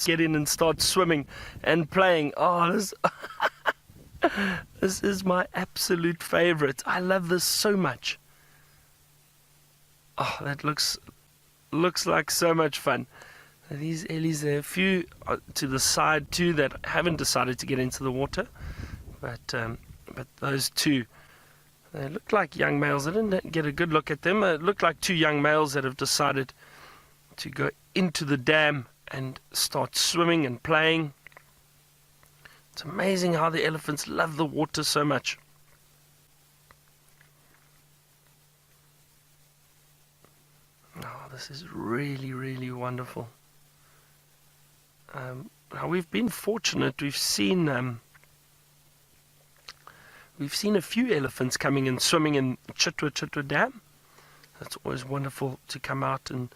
get in and start swimming and playing. Oh, this is my absolute favorite. I love this so much. Oh, that looks like so much fun. These Ellies, there are a few to the side too that haven't decided to get into the water, but those two, they look like young males. I didn't get a good look at them. It looked like two young males that have decided to go into the dam and start swimming and playing. It's amazing how the elephants love the water so much. Oh, this is really, really wonderful. Now we've been fortunate. We've seen a few elephants coming and swimming in Chitwa Dam. That's always wonderful to come out and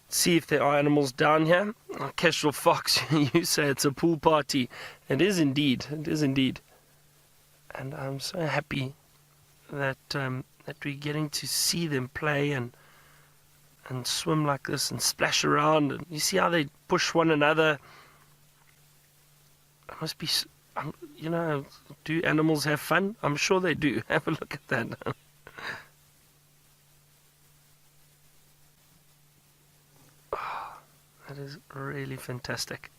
see if there are animals down here. Kestrel Fox, you say it's a pool party. It is indeed. It is indeed. And I'm so happy that we're getting to see them play and swim like this and splash around. And you see how they push one another. It must be, do animals have fun? I'm sure they do. Have a look at that. Oh, that is really fantastic.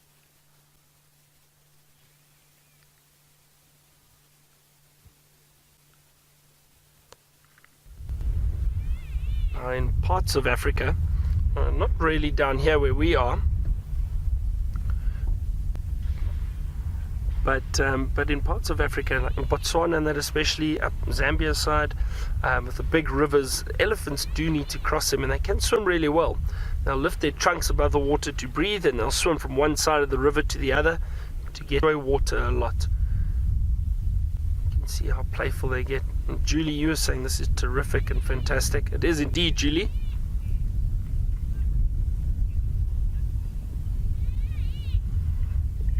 In parts of Africa, not really down here where we are, but in parts of Africa, like in Botswana and that, especially up Zambia side, with the big rivers, elephants do need to cross them, and they can swim really well. They'll lift their trunks above the water to breathe, and they'll swim from one side of the river to the other to get away water a lot. You can see how playful they get. And Julie, you were saying this is terrific and fantastic. It is indeed, Julie.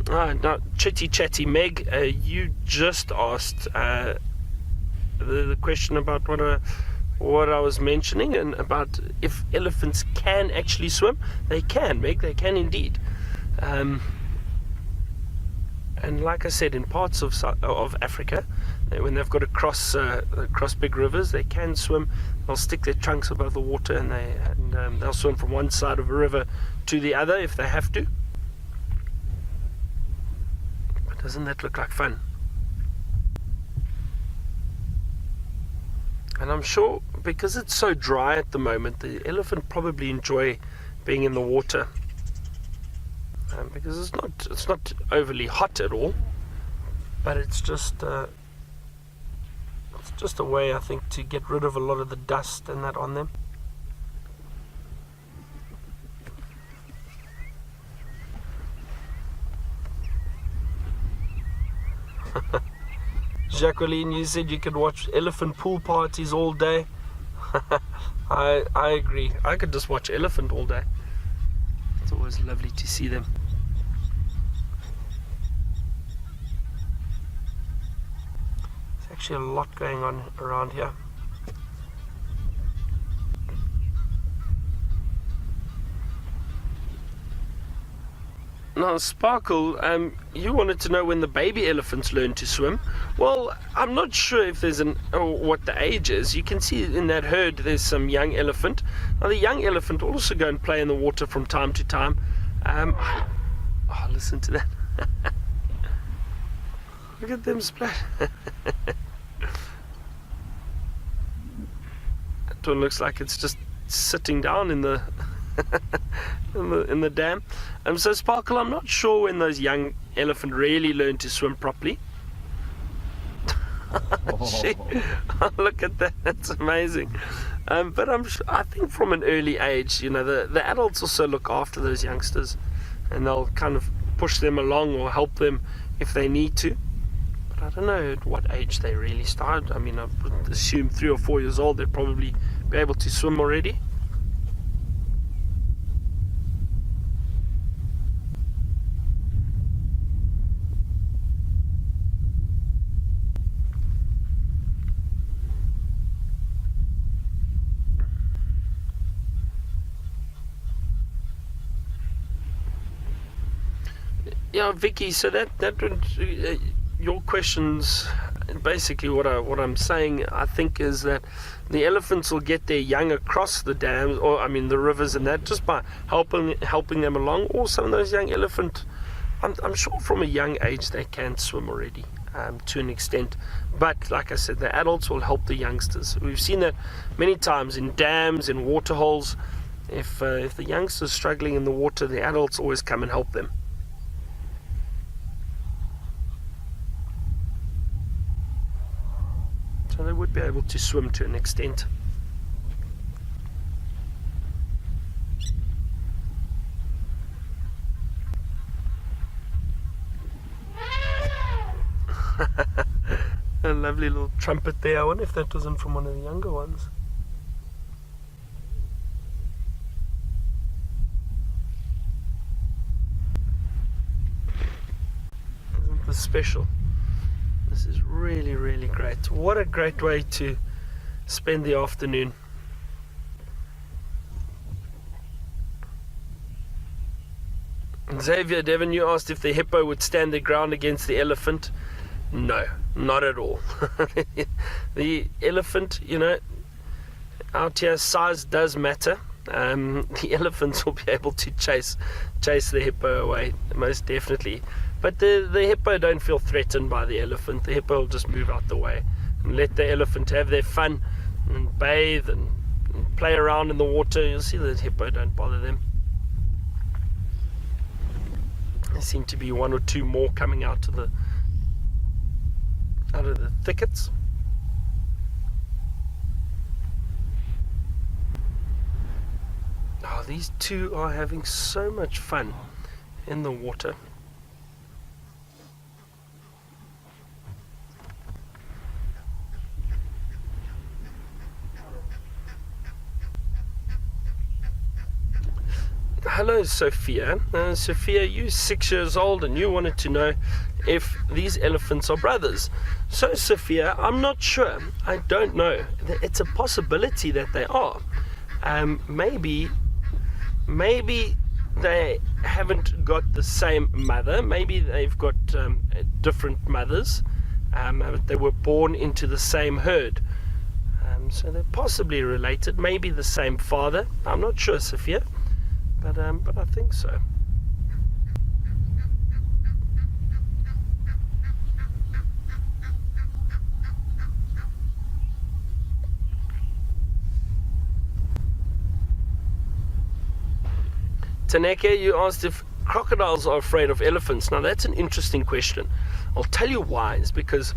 Now, Chitty Chatty Meg, you just asked the question about what I was mentioning, and about if elephants can actually swim. They can, Meg, they can indeed. And like I said, in parts of Africa, when they've got to cross big rivers, they can swim. They'll stick their trunks above the water, and they'll swim from one side of a river to the other if they have to. But doesn't that look like fun? And I'm sure, because it's so dry at the moment, the elephant probably enjoy being in the water. Because it's not overly hot at all, but it's just a way, I think, to get rid of a lot of the dust and that on them. Jacqueline, you said you could watch elephant pool parties all day. I agree. I could just watch elephant all day. It's always lovely to see them. There's actually a lot going on around here. Now, Sparkle, you wanted to know when the baby elephants learn to swim. Well, I'm not sure if there's what the age is. You can see in that herd there's some young elephant. Now, the young elephant also go and play in the water from time to time. Oh, listen to that. Look at them splash. That one looks like it's just sitting down in the in the dam. So Sparkle, I'm not sure when those young elephant really learn to swim properly. Look at that, that's amazing. But I think from an early age, the adults also look after those youngsters, and they'll kind of push them along or help them if they need to. But I don't know at what age they really start. I mean, I would assume 3 or 4 years old they'd probably be able to swim already. Yeah, Vicky. So that would your questions. Basically, what I'm saying, I think, is that the elephants will get their young across the dams, or I mean the rivers, and that just by helping them along. Or some of those young elephant, I'm sure from a young age they can swim already, to an extent. But like I said, the adults will help the youngsters. We've seen that many times in dams, in water holes. If the youngsters struggling in the water, the adults always come and help them. So they would be able to swim to an extent. A lovely little trumpet there. I wonder if that wasn't from one of the younger ones. Isn't this special? This is really, really great. What a great way to spend the afternoon. Xavier Devon, you asked if the hippo would stand their ground against the elephant. No, not at all. The elephant, out here size does matter. The elephants will be able to chase the hippo away, most definitely. But the hippo don't feel threatened by the elephant. The hippo will just move out the way and let the elephant have their fun and bathe and play around in the water. You'll see the hippo don't bother them. There seem to be one or two more coming out of the thickets. Oh, these two are having so much fun in the water. Hello, Sophia. Sophia, you're 6 years old and you wanted to know if these elephants are brothers. So, Sophia, I'm not sure. I don't know. It's a possibility that they are. Maybe they haven't got the same mother. Maybe they've got different mothers. But they were born into the same herd. So they're possibly related. Maybe the same father. I'm not sure, Sophia. But I think so. Taneke, you asked if crocodiles are afraid of elephants. Now that's an interesting question. I'll tell you why. It's because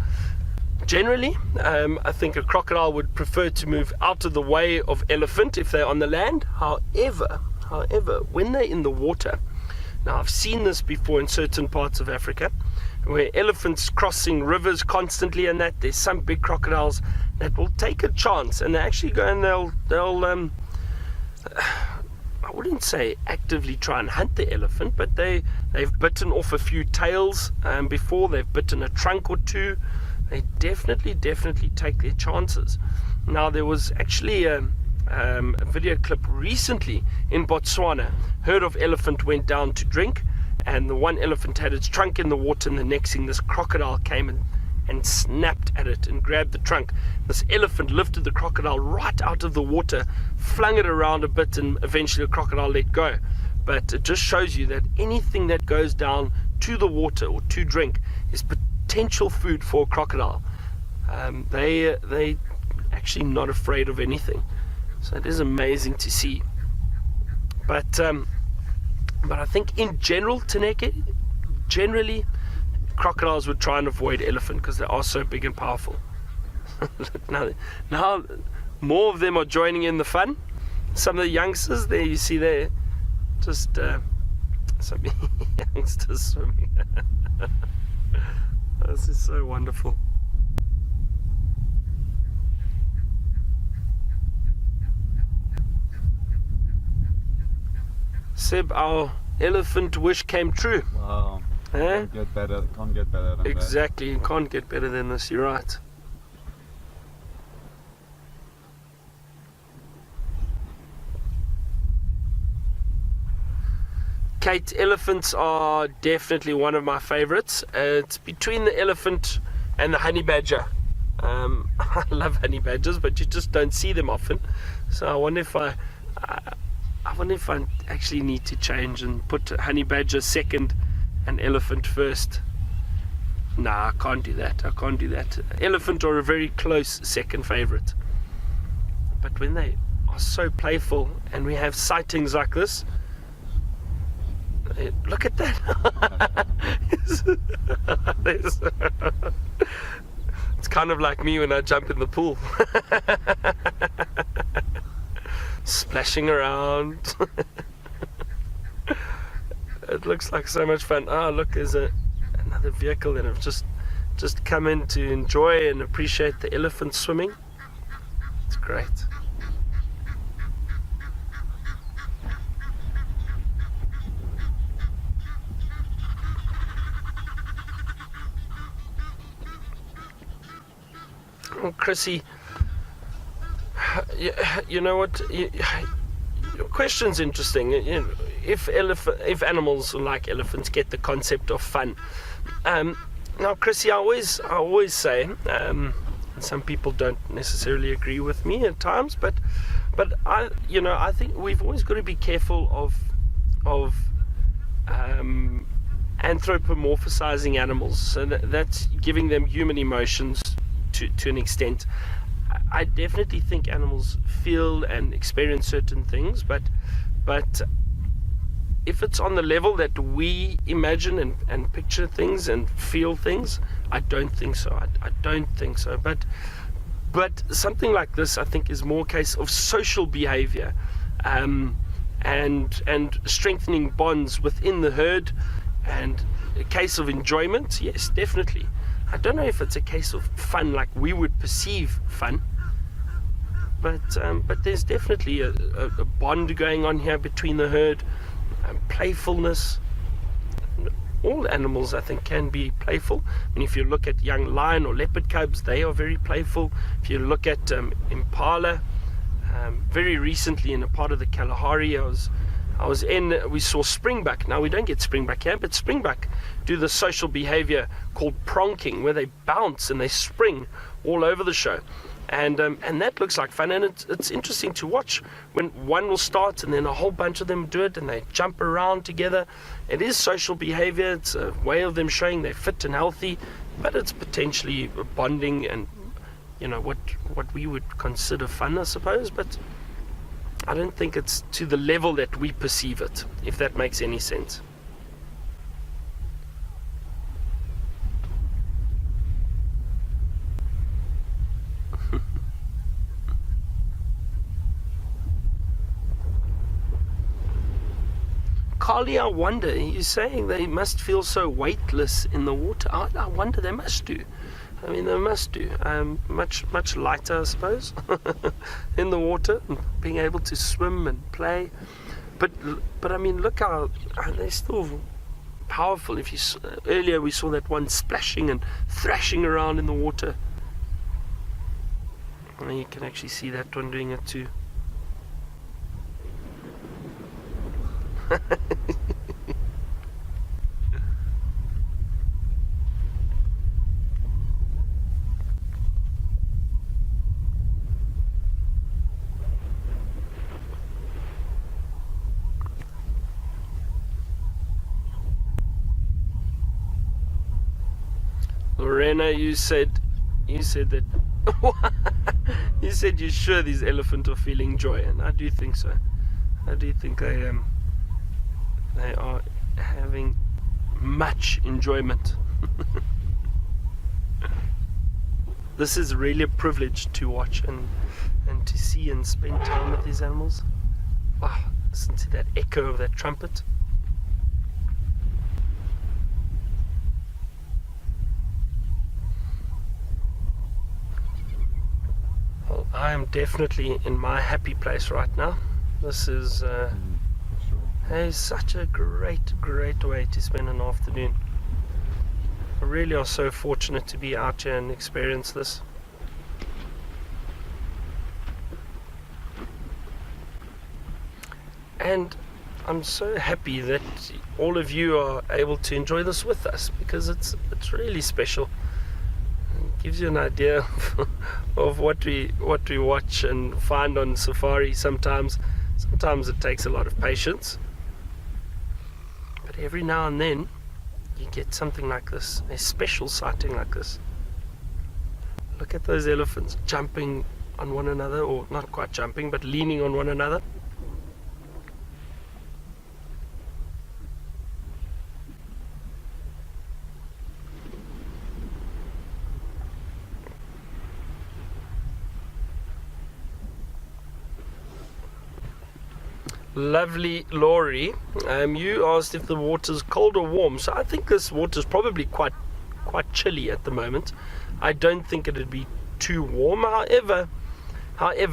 generally, I think a crocodile would prefer to move out of the way of elephant if they're on the land. However, when they're in the water, now I've seen this before in certain parts of Africa, where elephants crossing rivers constantly, and that there's some big crocodiles that will take a chance, and they actually go and they'll I wouldn't say actively try and hunt the elephant, but they've bitten off a few tails before. They've bitten a trunk or two. They definitely take their chances. Now there was actually a video clip recently in Botswana. Herd of elephant went down to drink, and the one elephant had its trunk in the water, and the next thing this crocodile came and snapped at it and grabbed the trunk. This elephant lifted the crocodile right out of the water, flung it around a bit, and eventually the crocodile let go. But it just shows you that anything that goes down to the water or to drink is potential food for a crocodile. They actually not afraid of anything. So it is amazing to see. But I think in general, Taneke, generally crocodiles would try and avoid elephant because they are so big and powerful. now more of them are joining in the fun. Some of the youngsters there, you see there, just some youngsters swimming. This is so wonderful. Seb, our elephant wish came true. Wow. Eh? Can't get better than Exactly, you can't get better than this, you're right. Kate, elephants are definitely one of my favorites. It's between the elephant and the honey badger. I love honey badgers, but you just don't see them often. So I wonder if I actually need to change and put honey badger second and elephant first. Nah, I can't do that. Elephant are a very close second favorite. But when they are so playful and we have sightings like this, look at that. It's kind of like me when I jump in the pool. Splashing around. It looks like so much fun. Oh, look, there's another vehicle that have just come in to enjoy and appreciate the elephant swimming. It's great. Oh, Chrissy, you know what? Your question's interesting. You know, if animals like elephants get the concept of fun. Now, Chrissy, I always say, some people don't necessarily agree with me at times, but I think we've always got to be careful of anthropomorphizing animals. So that's giving them human emotions to an extent. I definitely think animals feel and experience certain things, but if it's on the level that we imagine and picture things and feel things, I don't think so. I don't think so. But something like this, I think, is more a case of social behavior, and strengthening bonds within the herd, and a case of enjoyment. Yes, definitely. I don't know if it's a case of fun like we would perceive fun, but there's definitely a bond going on here between the herd, playfulness. All animals, I think, can be playful. I mean, if you look at young lion or leopard cubs, they are very playful. If you look at impala, very recently in a part of the Kalahari, we saw springbuck. Now, we don't get springbuck here, but springbuck do the social behavior called pronking, where they bounce and they spring all over the show. And that looks like fun, and it's interesting to watch when one will start and then a whole bunch of them do it and they jump around together. It is social behavior. It's a way of them showing they're fit and healthy, but it's potentially bonding and, you know, what we would consider fun, I suppose. But I don't think it's to the level that we perceive it, if that makes any sense. Carly, I wonder, you're saying they must feel so weightless in the water. I wonder, they must do. I mean, they must do. Much lighter, I suppose, in the water, and being able to swim and play. But I mean, look how they're still powerful. Earlier we saw that one splashing and thrashing around in the water. And you can actually see that one doing it too. Lorena, you said that you said you're sure these elephants are feeling joy, and I do think so. I do think they are having much enjoyment. This is really a privilege to watch and to see and spend time with these animals. Wow, listen to that echo of that trumpet. Well, I am definitely in my happy place right now. This is it's such a great way to spend an afternoon. We really are so fortunate to be out here and experience this. And I'm so happy that all of you are able to enjoy this with us, because it's really special. It gives you an idea of what we watch and find on safari. Sometimes it takes a lot of patience, but every now and then you get something like this, a special sighting like this. Look at those elephants jumping on one another, or not quite jumping, but leaning on one another. Lovely Laurie, you asked if the water's cold or warm. So I think this water's probably quite chilly at the moment. I don't think it'd be too warm. However,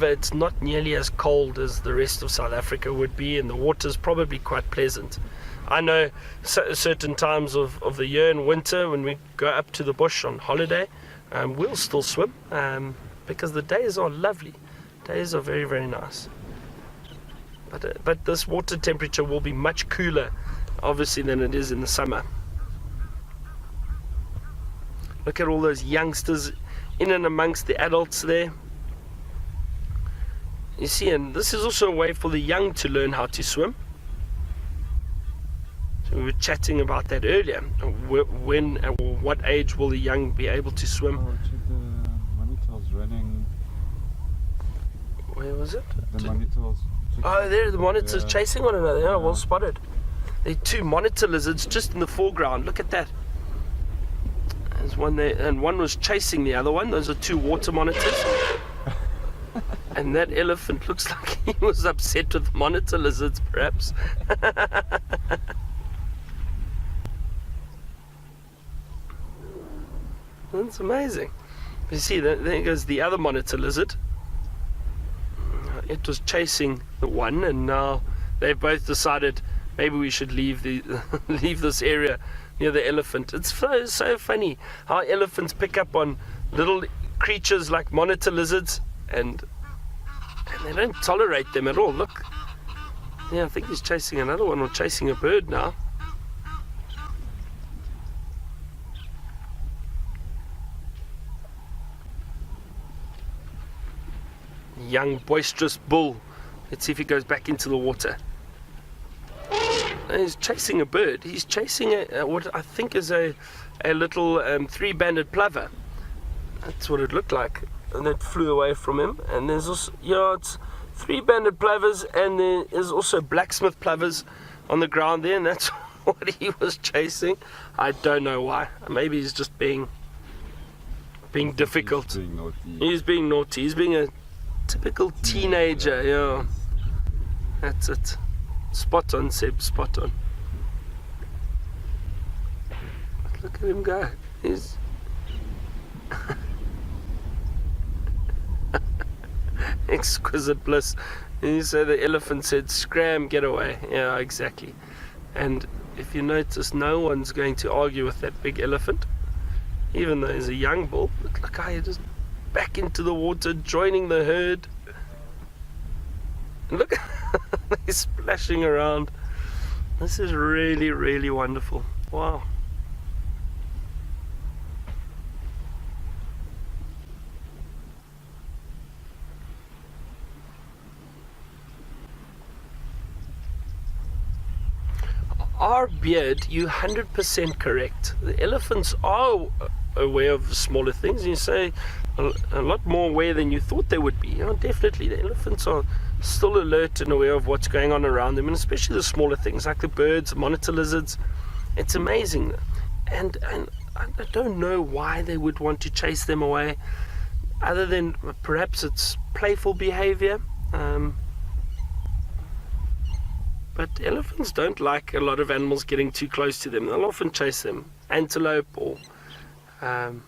it's not nearly as cold as the rest of South Africa would be, and the water's probably quite pleasant. I know certain times of the year in winter, when we go up to the bush on holiday, we'll still swim, because the days are lovely. Days are very, very nice. But this water temperature will be much cooler, obviously, than it is in the summer. Look at all those youngsters in and amongst the adults there. You see, and this is also a way for the young to learn how to swim. So we were chatting about that earlier. When or what age will the young be able to swim? Oh, the monitors running. Where was it? The monitors. Oh, there, the monitors chasing one another. Yeah, well spotted. There are two monitor lizards just in the foreground. Look at that. There's one there, and one was chasing the other one. Those are two water monitors. And that elephant looks like he was upset with the monitor lizards, perhaps. That's amazing. You see, there goes the other monitor lizard. It was chasing the one, and now they've both decided maybe we should leave this area near the elephant. It's so funny how elephants pick up on little creatures like monitor lizards, and they don't tolerate them at all. Look, yeah, I think he's chasing another one, or chasing a bird now. Young boisterous bull. Let's see if he goes back into the water. He's chasing a bird. He's chasing what I think is a little three-banded plover. That's what it looked like, and it flew away from him. And there's also, it's three-banded plovers, and there is also blacksmith plovers on the ground there, and that's what he was chasing. I don't know why. Maybe he's just being difficult. He's being naughty. He's being a typical teenager, yeah. That's it. Spot on, Seb, spot on. Look at him go. He's exquisite bliss. You say the elephant said, "Scram, get away." Yeah, exactly. And if you notice, no one's going to argue with that big elephant, even though he's a young bull. Look how he just back into the water, joining the herd. And look, they're splashing around. This is really, really wonderful. Wow. Our beard, you're 100% correct. The elephants are aware of smaller things. You say a lot more aware than you thought they would be. Definitely, the elephants are still alert and aware of what's going on around them, and especially the smaller things like the birds, the monitor lizards. It's amazing, and I don't know why they would want to chase them away, other than perhaps it's playful behavior. But elephants don't like a lot of animals getting too close to them. They'll often chase them. Antelope, or I've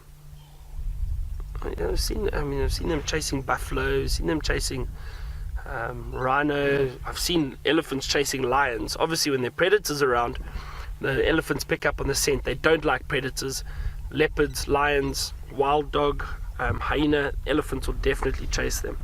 seen them chasing buffalo, seen them chasing rhino. I've seen elephants chasing lions. Obviously, when there are predators around, the elephants pick up on the scent. They don't like predators. Leopards, lions, wild dog, hyena, elephants will definitely chase them.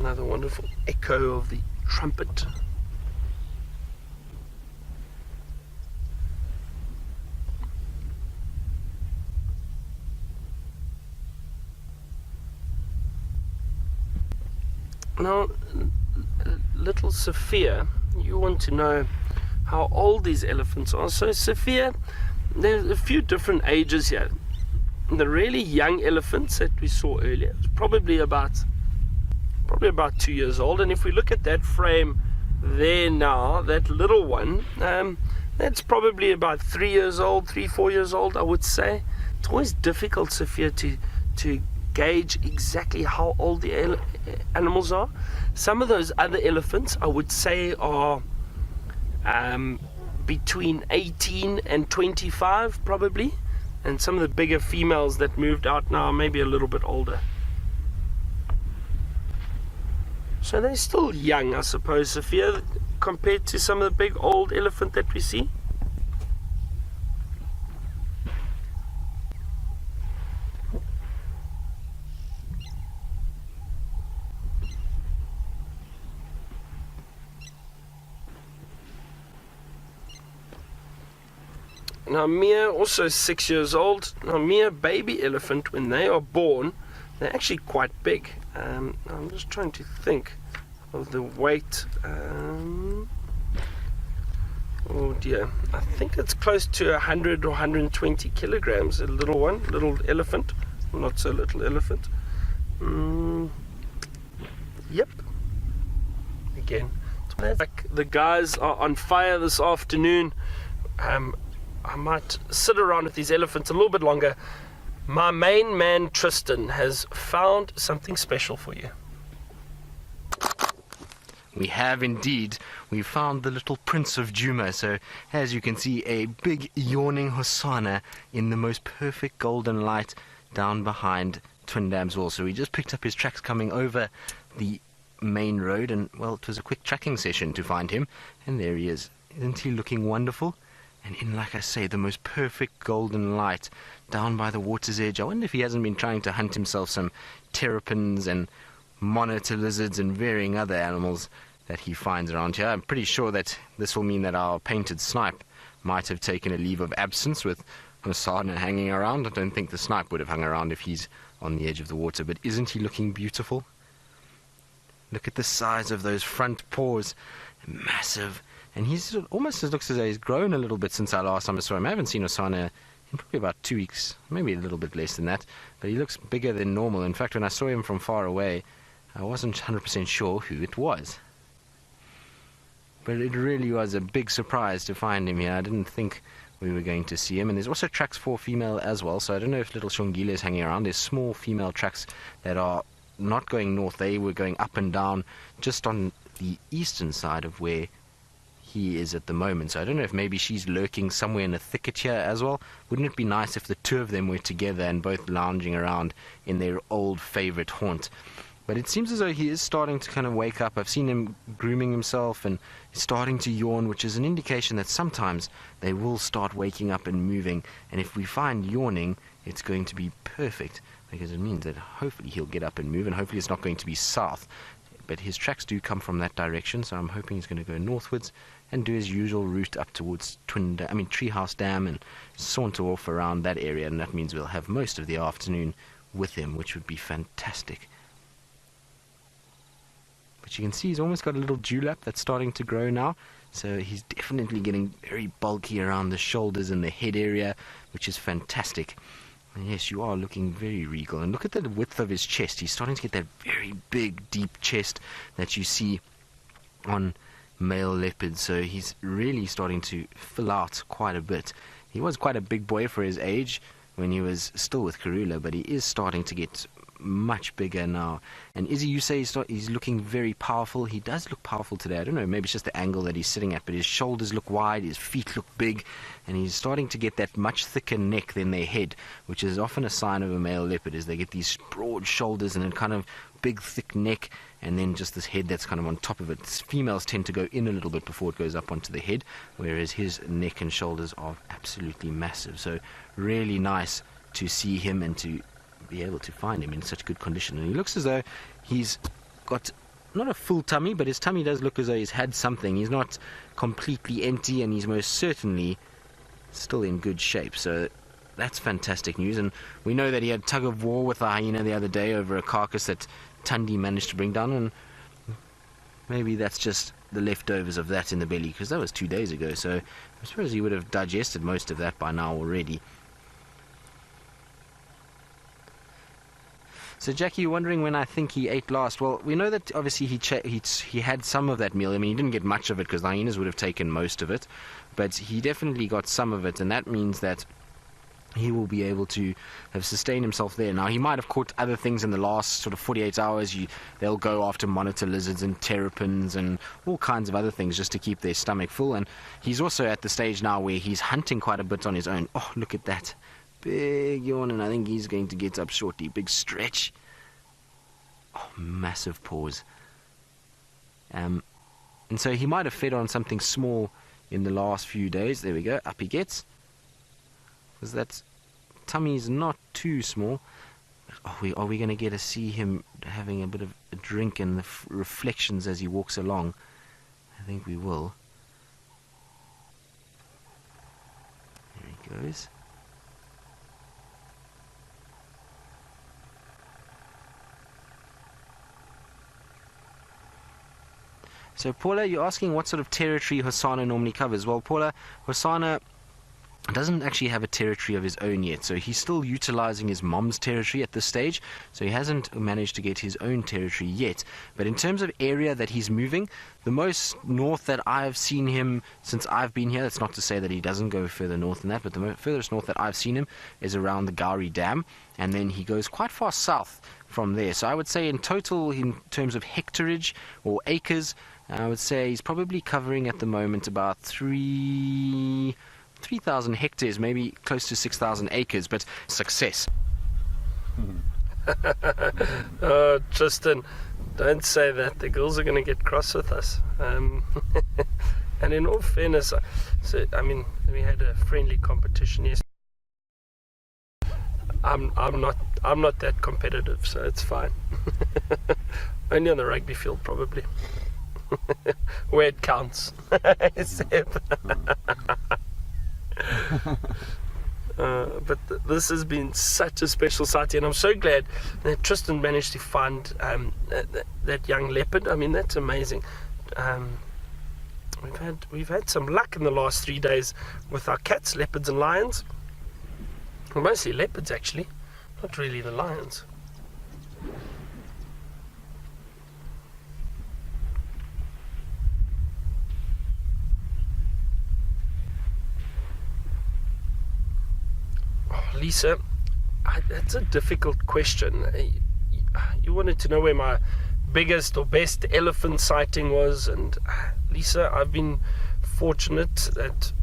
Another wonderful echo of the trumpet. Now, little Sophia, you want to know how old these elephants are. So Sophia, there's a few different ages here. The really young elephants that we saw earlier was probably about 2 years old, and if we look at that frame there now, that little one, that's probably about 3 years old, 4 years old, I would say. It's always difficult, Sophia, to gauge exactly how old the animals are. Some of those other elephants, I would say, are between 18 and 25 probably, and some of the bigger females that moved out now are maybe a little bit older. So they're still young, I suppose, Sophia, compared to some of the big old elephant that we see. Now Mia, also 6 years old. Now Mia, baby elephant, when they are born, they're actually quite big. I'm just trying to think of the weight. Oh dear, I think it's close to 100 or 120 kilograms, a little one, little elephant, not so little elephant. Yep. Again, like the guys are on fire this afternoon. I might sit around with these elephants a little bit longer. My main man Tristan has found something special for you. We have indeed. We found the little Prince of Juma. So, as you can see, a big yawning Hosana in the most perfect golden light down behind Twin Dam's wall. So we just picked up his tracks coming over the main road, and, well, it was a quick tracking session to find him. And there he is. Isn't he looking wonderful? And in, like I say, the most perfect golden light down by the water's edge. I wonder if he hasn't been trying to hunt himself some terrapins and monitor lizards and varying other animals that he finds around here. I'm pretty sure that this will mean that our painted snipe might have taken a leave of absence with Hosana hanging around. I don't think the snipe would have hung around if he's on the edge of the water, but isn't he looking beautiful? Look at the size of those front paws. Massive. And he's almost looks as though he's grown a little bit since I last time I saw him. I haven't seen Hosana in probably about 2 weeks, maybe a little bit less than that. But he looks bigger than normal. In fact, when I saw him from far away, I wasn't 100% sure who it was. But it really was a big surprise to find him here. I didn't think we were going to see him. And there's also tracks for female as well. So I don't know if little Shongile is hanging around. There's small female tracks that are not going north. They were going up and down just on the eastern side of where he is at the moment. So I don't know if maybe she's lurking somewhere in a thicket here as well. Wouldn't it be nice if the two of them were together and both lounging around in their old favorite haunt? But it seems as though he is starting to kind of wake up. I've seen him grooming himself and starting to yawn, which is an indication that sometimes they will start waking up and moving. And if we find yawning, it's going to be perfect, because it means that hopefully he'll get up and move, and hopefully it's not going to be south. But his tracks do come from that direction, so I'm hoping he's going to go northwards and do his usual route up towards Treehouse Dam and saunter off around that area, and that means we'll have most of the afternoon with him, which would be fantastic. But you can see he's almost got a little dewlap that's starting to grow now, so he's definitely getting very bulky around the shoulders and the head area, which is fantastic. And yes, you are looking very regal. And look at the width of his chest. He's starting to get that very big, deep chest that you see on male leopards. So he's really starting to fill out quite a bit. He was quite a big boy for his age when he was still with Karula, but he is starting to get much bigger now. And Izzy, you say he's looking very powerful. He does look powerful today. I don't know, maybe it's just the angle that he's sitting at, but his shoulders look wide, his feet look big, and he's starting to get that much thicker neck than their head, which is often a sign of a male leopard, is they get these broad shoulders and then kind of big thick neck, and then just this head that's kind of on top of it. Females tend to go in a little bit before it goes up onto the head, whereas his neck and shoulders are absolutely massive. So really nice to see him and to be able to find him in such good condition. And he looks as though he's got not a full tummy, but his tummy does look as though he's had something. He's not completely empty, and he's most certainly still in good shape. So that's fantastic news. And we know that he had tug of war with a hyena the other day over a carcass that Tundi managed to bring down, and maybe that's just the leftovers of that in the belly, because that was 2 days ago. So I suppose he would have digested most of that by now already. So Jackie, you're wondering when I think he ate last. Well, we know that obviously he had some of that meal. I mean, he didn't get much of it because the hyenas would have taken most of it, but he definitely got some of it, and that means that he will be able to have sustained himself there. Now, he might have caught other things in the last sort of 48 hours. They'll go after monitor lizards and terrapins and all kinds of other things just to keep their stomach full. And he's also at the stage now where he's hunting quite a bit on his own. Oh, look at that. Big yawn, and I think he's going to get up shortly. Big stretch. Oh, massive pause. And so he might have fed on something small in the last few days. There we go. Up he gets. Because that tummy's not too small. Are we going to get to see him having a bit of a drink and the reflections as he walks along? I think we will. There he goes. So Paula, you're asking what sort of territory Hosana normally covers. Well, Paula, Hosana doesn't actually have a territory of his own yet, so he's still utilizing his mom's territory at this stage, so he hasn't managed to get his own territory yet. But in terms of area that he's moving, the most north that I've seen him since I've been here, that's not to say that he doesn't go further north than that, but the furthest north that I've seen him is around the Chitwa Dam, and then he goes quite far south from there. So I would say in total, in terms of hectarage or acres, I would say he's probably covering at the moment about 3,000 hectares, maybe close to 6,000 acres, but success. Oh, Tristan, don't say that. The girls are going to get cross with us. And in all fairness, I mean, we had a friendly competition yesterday. I'm not that competitive, so it's fine. Only on the rugby field, probably. Where it counts. But this has been such a special sighting, and I'm so glad that Tristan managed to find that young leopard. I mean, that's amazing. We've had some luck in the last 3 days with our cats, leopards and lions. Well, mostly leopards actually, not really the lions. Lisa, that's a difficult question. You wanted to know where my biggest or best elephant sighting was, and Lisa, I've been fortunate that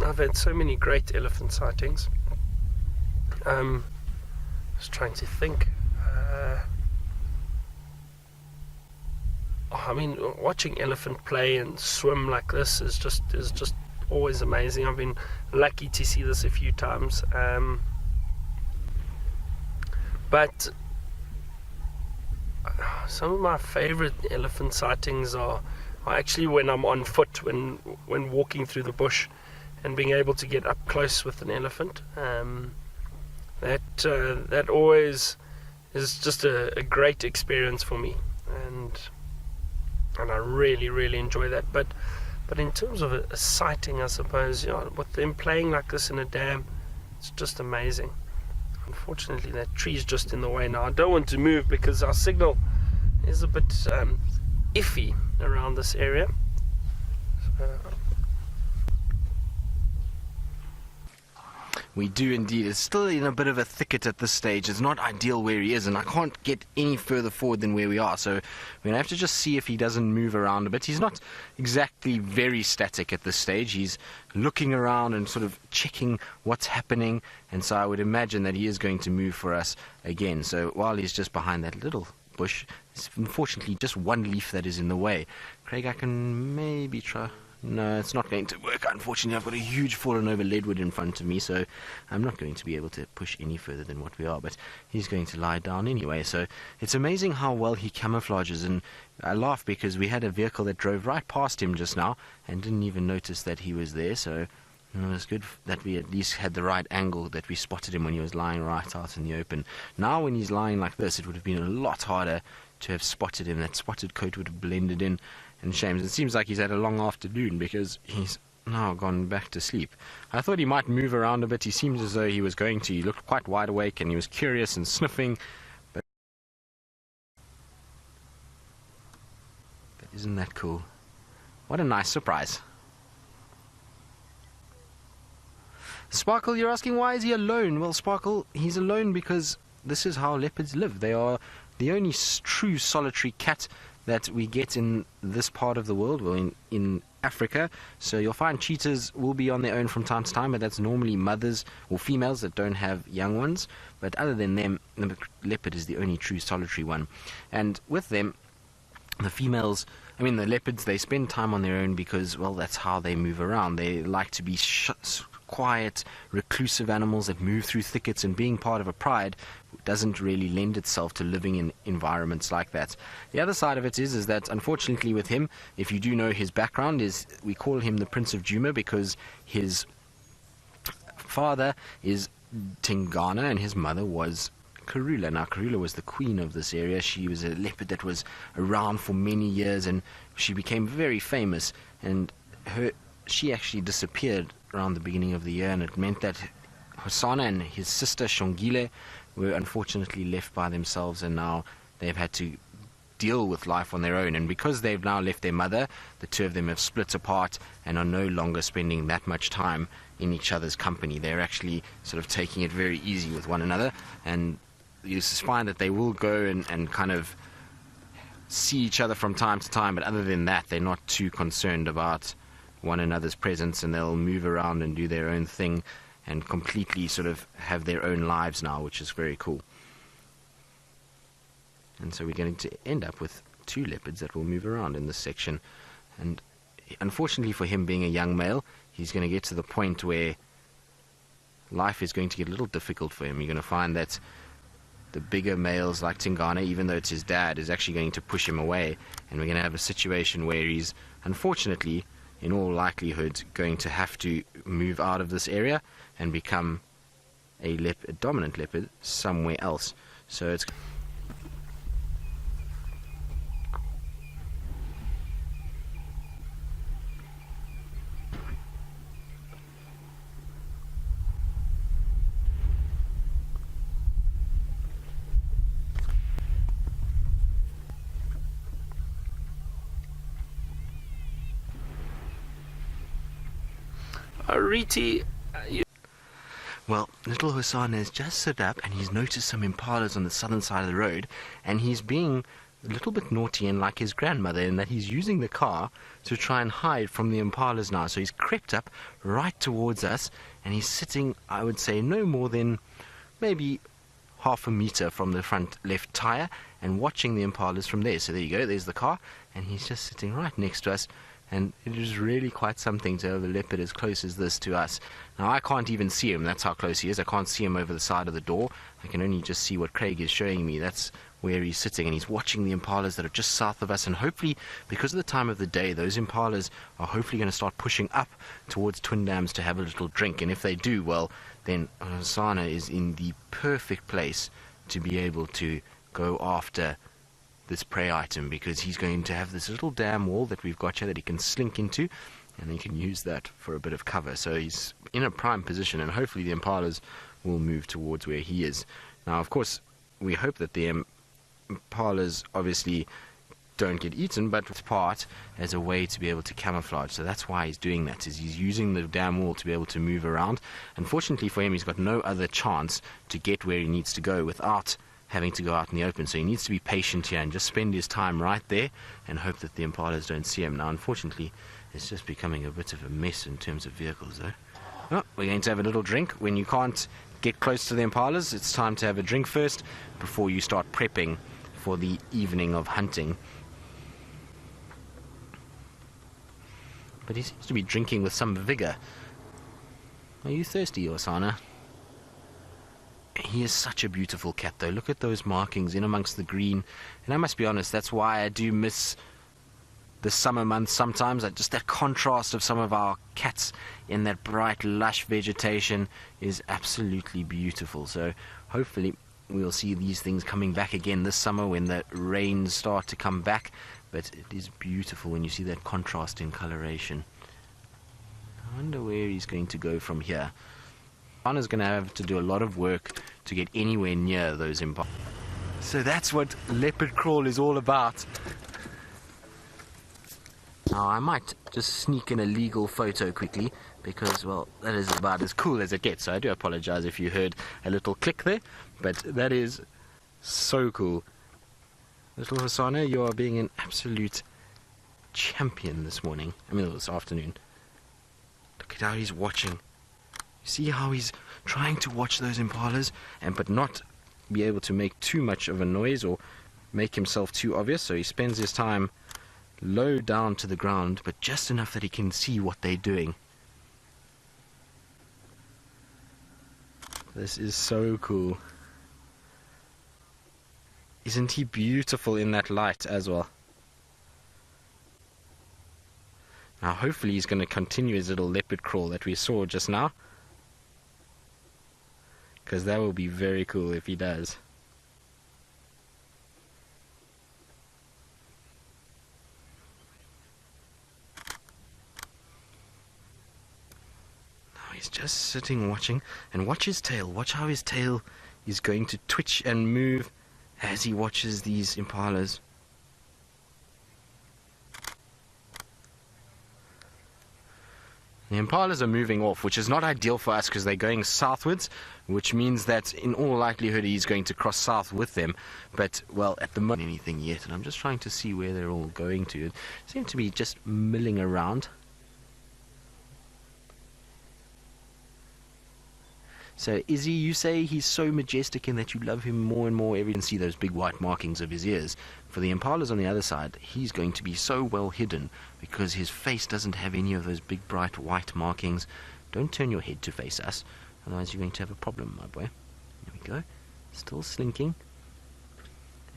I've had so many great elephant sightings. I was trying to think. I mean, watching elephant play and swim like this is just always amazing. I've been lucky to see this a few times, but some of my favorite elephant sightings are actually when I'm on foot, when walking through the bush and being able to get up close with an elephant. That always is just a great experience for me, and I really enjoy that. But in terms of a sighting, I suppose, with them playing like this in a dam, it's just amazing. Unfortunately, that tree's just in the way now. I don't want to move because our signal is a bit iffy around this area. We do indeed. It's still in a bit of a thicket at this stage. It's not ideal where he is, and I can't get any further forward than where we are. So we're going to have to just see if he doesn't move around a bit. He's not exactly very static at this stage. He's looking around and sort of checking what's happening, and so I would imagine that he is going to move for us again. So while he's just behind that little bush, it's unfortunately just one leaf that is in the way. Craig, I can maybe try. No, it's not going to work. Unfortunately, I've got a huge fallen over leadwood in front of me, so I'm not going to be able to push any further than what we are, but he's going to lie down anyway. So it's amazing how well he camouflages, and I laugh because we had a vehicle that drove right past him just now and didn't even notice that he was there, so it was good that we at least had the right angle, that we spotted him when he was lying right out in the open. Now when he's lying like this, it would have been a lot harder to have spotted him. That spotted coat would have blended in, and shame. It seems like he's had a long afternoon because he's now gone back to sleep. I thought he might move around a bit. He seemed as though he was going to. He looked quite wide awake and he was curious and sniffing. But isn't that cool? What a nice surprise. Sparkle, you're asking why is he alone? Well, Sparkle, he's alone because this is how leopards live. They are the only true solitary cat that we get in this part of the world, well, in Africa. So you'll find cheetahs will be on their own from time to time, but that's normally mothers or females that don't have young ones. But other than them, the leopard is the only true solitary one. And with them, the females, the leopards, they spend time on their own because, well, that's how they move around. They like to be quiet, reclusive animals that move through thickets, and being part of a pride doesn't really lend itself to living in environments like that. The other side of it is that unfortunately with him, if you do know his background, is we call him the Prince of Djuma because his father is Tingana and his mother was Karula. Now Karula was the queen of this area. She was a leopard that was around for many years and she became very famous, and she actually disappeared around the beginning of the year, and it meant that Hosana and his sister Shongile were unfortunately left by themselves, and now they've had to deal with life on their own. And because they've now left their mother, the two of them have split apart and are no longer spending that much time in each other's company. They're actually sort of taking it very easy with one another, and you just find that they will go and kind of see each other from time to time, but other than that, they're not too concerned about one another's presence, and they'll move around and do their own thing and completely sort of have their own lives now, which is very cool. And so we're going to end up with two leopards that will move around in this section. And unfortunately for him, being a young male, he's going to get to the point where life is going to get a little difficult for him. You're going to find that the bigger males like Tingana, even though it's his dad, is actually going to push him away, and we're going to have a situation where he's unfortunately, in all likelihood, going to have to move out of this area and become a dominant leopard somewhere else. So it's Riti, well, little Hosana has just stood up and he's noticed some impalas on the southern side of the road, and he's being a little bit naughty and like his grandmother in that he's using the car to try and hide from the impalas now. So he's crept up right towards us, and he's sitting, I would say, no more than maybe half a meter from the front left tire and watching the impalas from there. So there you go, there's the car, and he's just sitting right next to us. And it is really quite something to have a leopard as close as this to us. Now, I can't even see him. That's how close he is. I can't see him over the side of the door. I can only just see what Craig is showing me. That's where he's sitting, and he's watching the impalas that are just south of us. And hopefully, because of the time of the day, those impalas are hopefully going to start pushing up towards Twin Dams to have a little drink. And if they do, well, then Hosana is in the perfect place to be able to go after this prey item, because he's going to have this little dam wall that we've got here that he can slink into, and he can use that for a bit of cover. So he's in a prime position, and hopefully the impalas will move towards where he is. Now, of course, we hope that the impalas obviously don't get eaten, but it's part as a way to be able to camouflage. So that's why he's doing that, is he's using the dam wall to be able to move around. Unfortunately for him, he's got no other chance to get where he needs to go without having to go out in the open. So he needs to be patient here and just spend his time right there and hope that the impalas don't see him. Now, unfortunately, it's just becoming a bit of a mess in terms of vehicles, though. Well, we're going to have a little drink. When you can't get close to the impalas, it's time to have a drink first before you start prepping for the evening of hunting. but he seems to be drinking with some vigor. Are you thirsty, Hosana? He is such a beautiful cat, though. Look at those markings in amongst the green. And I must be honest, that's why I do miss the summer months sometimes. Just that contrast of some of our cats in that bright, lush vegetation is absolutely beautiful. So hopefully we'll see these things coming back again this summer when the rains start to come back. But it is beautiful when you see that contrast in coloration. I wonder where he's going to go from here. Anna's going to have to do a lot of work to get anywhere near those impalas. So that's what leopard crawl is all about. Now I might just sneak in a legal photo quickly because, well, that is about as cool as it gets. So I do apologize if you heard a little click there, but that is so cool. Little Hosana, you are being an absolute champion this morning. I mean, this afternoon. Look at how he's watching. You see how he's trying to watch those impalas, but not be able to make too much of a noise or make himself too obvious. So he spends his time low down to the ground, but just enough that he can see what they're doing. This is so cool. Isn't he beautiful in that light as well? Now hopefully he's going to continue his little leopard crawl that we saw just now, because that will be very cool if he does. Now he's just sitting watching, and watch his tail. Watch how his tail is going to twitch and move as he watches these impalas. The impalas are moving off, which is not ideal for us because they're going southwards, which means that in all likelihood he's going to cross south with them. But, well, at the moment, anything yet, and I'm just trying to see where they're all going to. They seem to be just milling around. So, Izzy, you say he's so majestic and that you love him more and more every time you see those big white markings of his ears. For the impalas on the other side, he's going to be so well hidden because his face doesn't have any of those big bright white markings. Don't turn your head to face us, otherwise you're going to have a problem, my boy. There we go. Still slinking.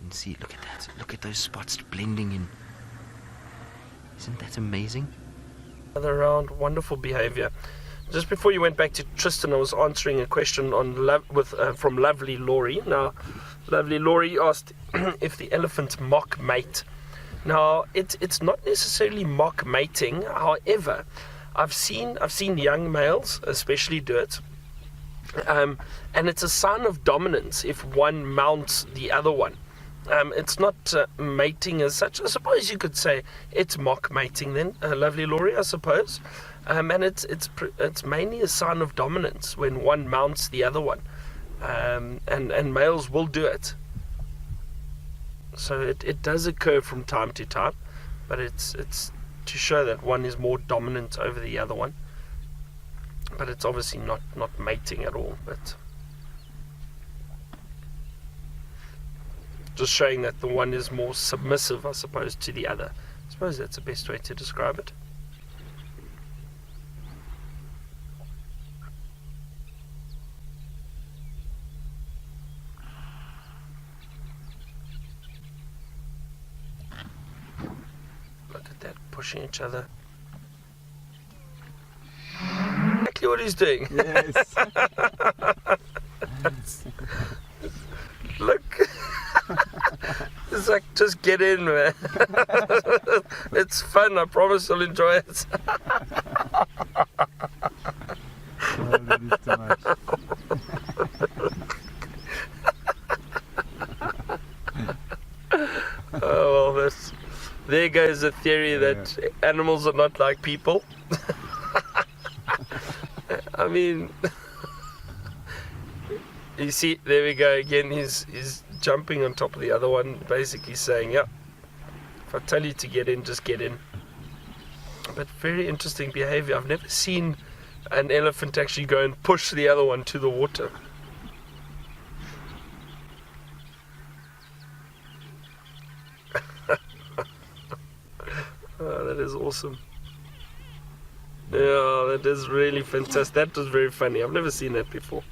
And see, look at that. Look at those spots blending in. Isn't that amazing? Other round, wonderful behavior. Just before you went back to Tristan, I was answering a question on from Lovely Laurie. Now, Lovely Laurie asked if the elephants mock mate. Now, it's not necessarily mock mating. However, I've seen young males especially do it, and it's a sign of dominance if one mounts the other one. It's not mating as such. I suppose you could say it's mock mating then, Lovely Laurie, I suppose. And it's mainly a sign of dominance when one mounts the other one, and males will do it. So it does occur from time to time, but it's to show that one is more dominant over the other one. But it's obviously not mating at all, but just showing that the one is more submissive, I suppose, to the other. I suppose that's the best way to describe it. Pushing each other. Exactly what he's doing. Yes. Look. It's like, just get in, man. It's fun, I promise you'll enjoy it. Oh, that is too much. Oh, well, there goes the theory that animals are not like people. I mean, you see, there we go again. He's jumping on top of the other one, basically saying, "Yeah, if I tell you to get in, just get in." But very interesting behavior. I've never seen an elephant actually go and push the other one to the water. Oh, that is awesome. Yeah, that is really fantastic. That was very funny. I've never seen that before.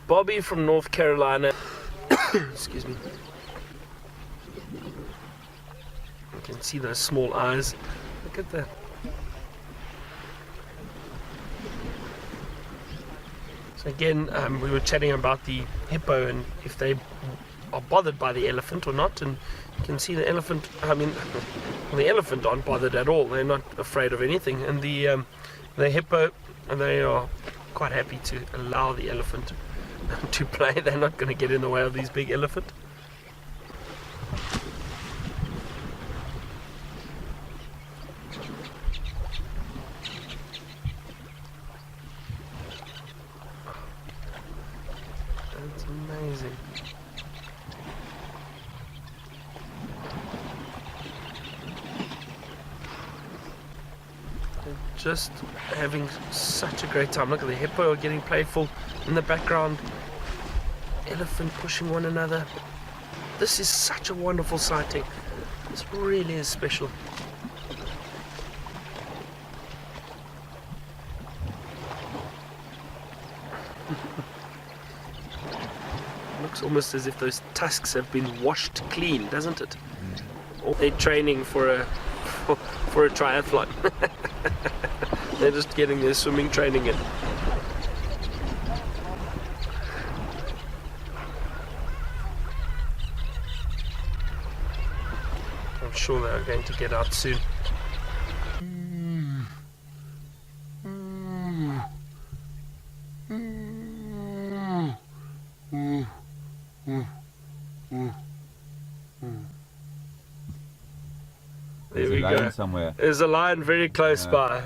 Bobby from North Carolina. Excuse me. You can see those small eyes. Look at that. So again, we were chatting about the hippo and if they are bothered by the elephant or not, and you can see the elephant, the elephant aren't bothered at all. They're not afraid of anything, and the hippo, they are quite happy to allow the elephant to play. They're not going to get in the way of these big elephant. That's amazing. They're just having such a great time. Look at the hippo getting playful in the background. Elephant pushing one another. This is such a wonderful sighting. This really is special. Looks almost as if those tusks have been washed clean, doesn't it? Or they're training for a triathlon. They're just getting their swimming training in. I'm sure they are going to get out soon. There we go. Somewhere. There's a lion very close by.